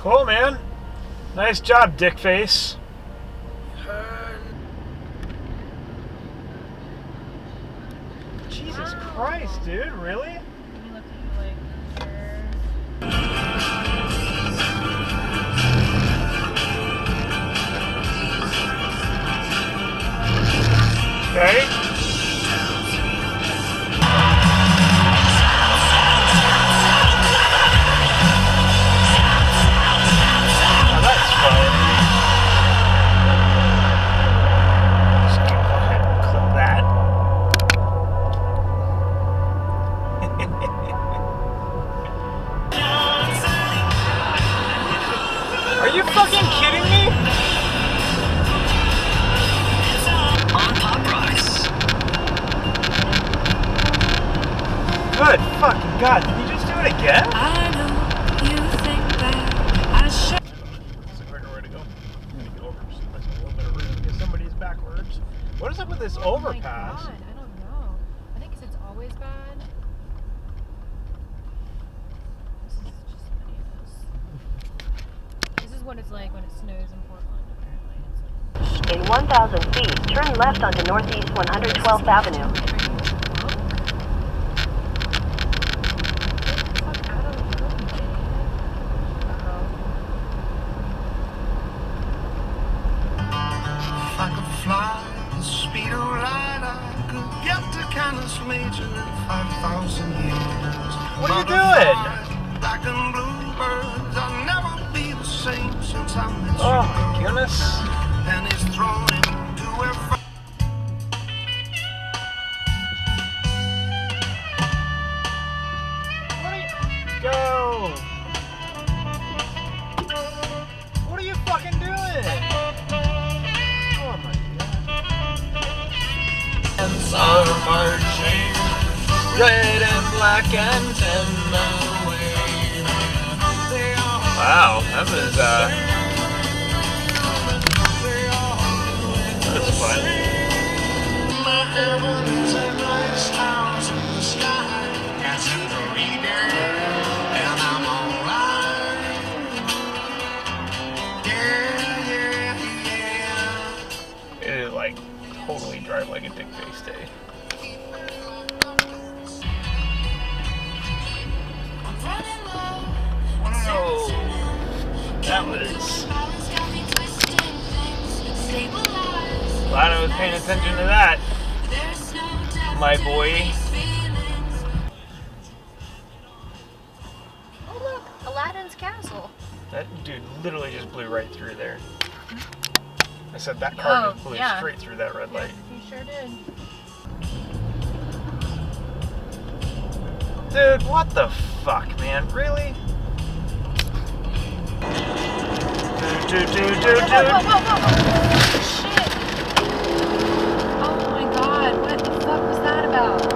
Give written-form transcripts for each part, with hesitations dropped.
Cool, man. Nice job, dickface. Jesus Christ, dude, really? Let me look at you like Okay. Oh, that's fun. Just go ahead and clip that. Are you fucking kidding me? On Pop Rocks. Good fucking God, did you just do it again? I know you think that I should. It's a quicker way to go. I'm gonna go over so that's a little bit of room because somebody's backwards. What is up with this overpass? Oh my God, I don't know. I think 'cause it's always bad. This is just bananas. This is what it's like when it snows in Portland, apparently. It's like, In 1,000 feet, turn left onto Northeast 112th Avenue. If I could fly the speed of light, I could get to Canis Major in 5,000 years. What are you doing? Black and bluebirds, I'll never be the same since I met you. Oh my goodness. And it's thrown into a Go! What are you fucking doing? Oh my God. hands are marching, red and black and away. Wow, that was fun. My heavens and my stars in the sky, as in the reader, and I'm alright. Yeah, yeah, yeah. It is like totally drive like a dick face day. Oh, that was. Glad I was paying attention to that, my boy. oh look, Aladdin's castle. That dude literally just blew right through there. I said that car just blew yeah. straight through that red light. You sure did. Dude, what the fuck, man? Really? Dude. Whoa. Shit. Oh my God, what the fuck was that about?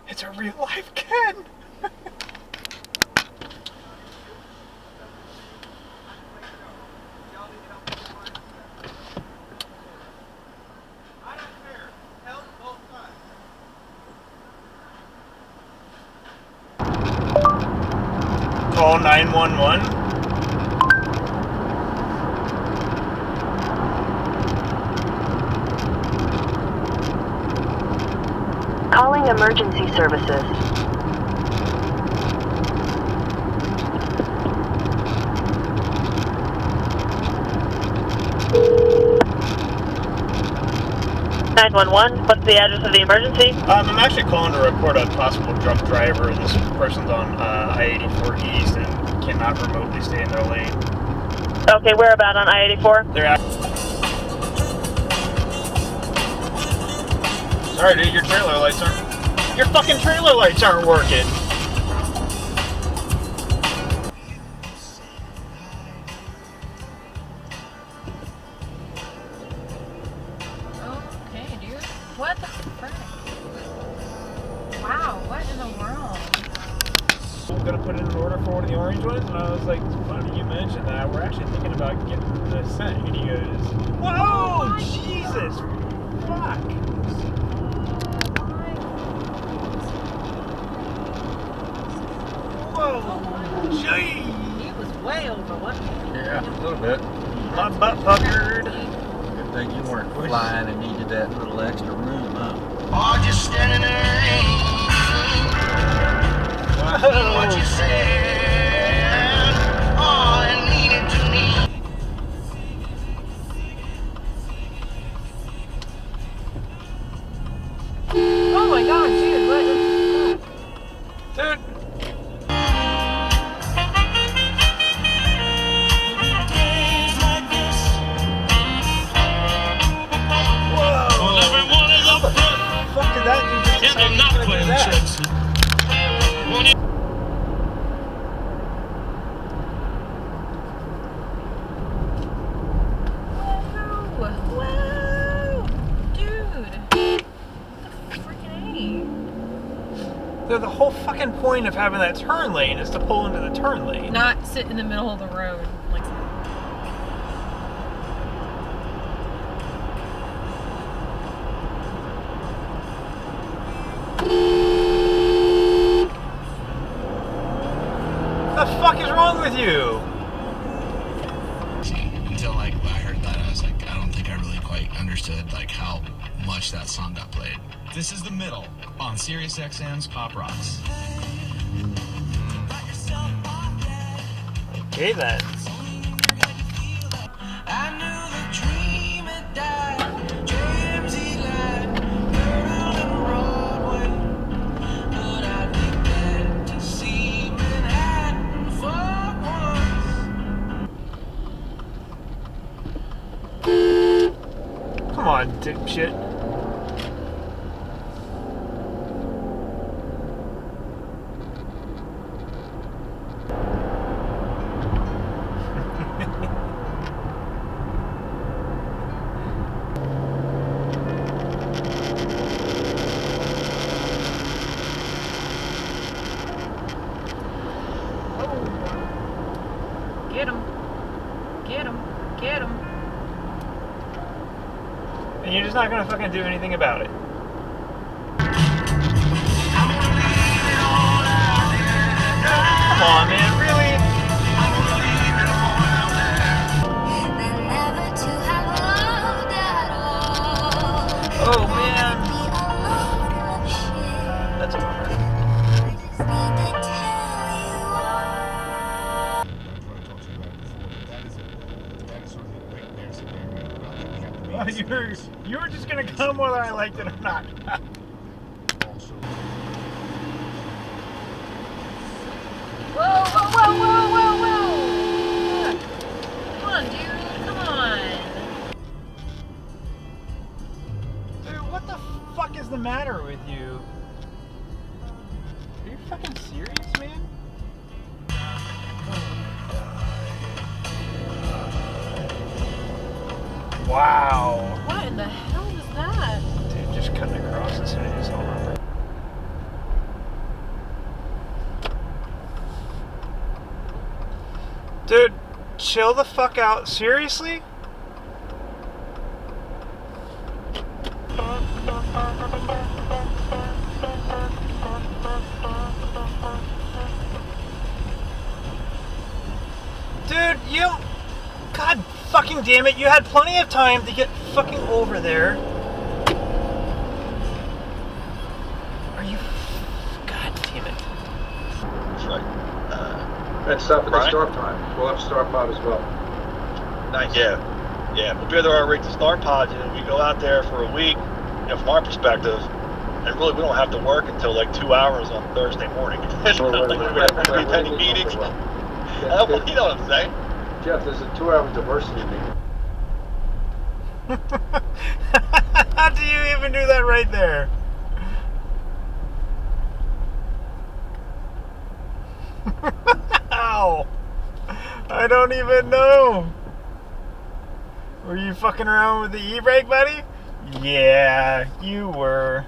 It's a real life Ken! Call 911. Calling emergency services. What's the address of the emergency? I'm actually calling to report a possible drunk driver. This person's on I-84 East and cannot remotely stay in their lane. Okay, where about on I-84? They're at. Sorry, dude, your fucking trailer lights aren't working. Okay, dude. What the frick? put in an order for one of the orange ones, and I was like, it's funny you mentioned that. We're actually thinking about getting this sent. And he goes, whoa, Jesus, fuck. Whoa, gee. He was way over, wasn't he? Yeah, a little bit. My butt puckered. Good thing you weren't flying and needed that little extra room, huh? Or just standing there. What you said, all I needed to need. Oh my god, dude, what the Dude. Days like this, Whoa. well, everyone is up front, Fuck did that do? Just and they're not playing tricks. Whoa, whoa, dude. Freaking The whole fucking point of having that turn lane is to pull into the turn lane. A. Not sit in the middle of the road like. The fuck is wrong with you? Until like I heard that, I was like, I don't think I really quite understood like how much that song got played. This is The Middle on Sirius XM's Pop Rocks. Okay then. I knew the dream had died, James he lied, murdered on Broadway. But I'd be glad to see Manhattan for once. Come on, dipshit. Get him. Get him. Get him. And you're just not gonna fucking do anything about it. Come on, man, really? Oh man, that's a bummer. Oh, you were just gonna come whether I liked it or not. Whoa, whoa, whoa, whoa, whoa, whoa! Come on, dude. Come on. Dude, what the fuck is the matter with you? Are you fucking serious, man? Wow. What in the hell was that? Dude, just cutting across as soon as you saw that. Dude, chill the fuck out. Seriously? Dude, you... God fucking damn it, you had plenty of time to get fucking over there. Are you... God damn it. That's right. Let's stop at the Brian? Star Pod. We'll have Star Pod as well. Yeah. We'll be there already to Star Pod, and we go out there for a week, from our perspective, and really we don't have to work until like 2 hours on Thursday morning. Like, we don't have to attend meetings. You know what I'm saying? Jeff, there's a 2-hour diversity meeting. How do you even do that right there? Ow! I don't even know. Were you fucking around with the e-brake, buddy? Yeah, you were.